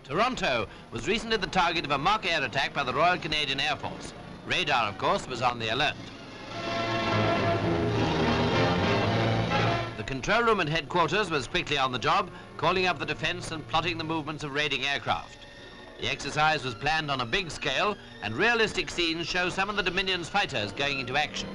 Toronto was recently the target of a mock air attack by the Royal Canadian Air Force. Radar, of course, was on the alert. The control room at headquarters was quickly on the job, calling up the defence and plotting the movements of raiding aircraft. The exercise was planned on a big scale, and realistic scenes show some of the Dominion's fighters going into action.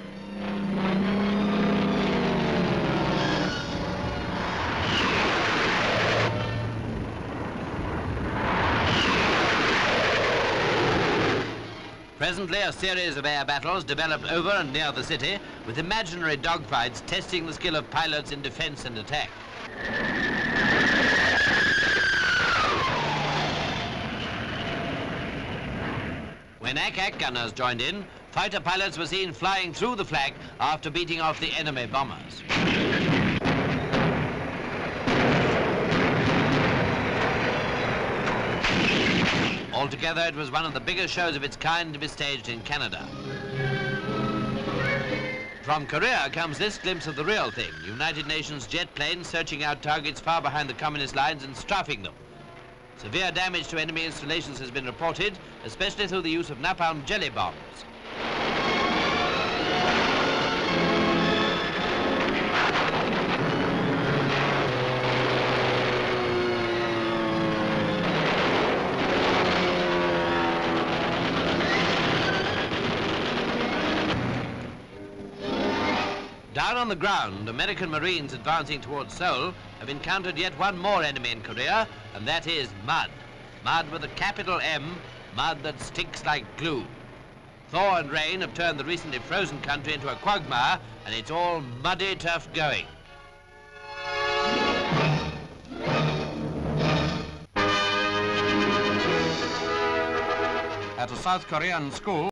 Presently, a series of air battles developed over and near the city, with imaginary dogfights testing the skill of pilots in defence and attack. When Ack gunners joined in, fighter pilots were seen flying through the flag after beating off the enemy bombers. Altogether, it was one of the biggest shows of its kind to be staged in Canada. From Korea comes this glimpse of the real thing: United Nations jet planes searching out targets far behind the communist lines and strafing them. Severe damage to enemy installations has been reported, especially through the use of napalm jelly bombs. Down on the ground, American Marines advancing towards Seoul have encountered yet one more enemy in Korea, and that is mud. Mud with a capital M, mud that sticks like glue. Thaw and rain have turned the recently frozen country into a quagmire, and it's all muddy tough going. At a South Korean school,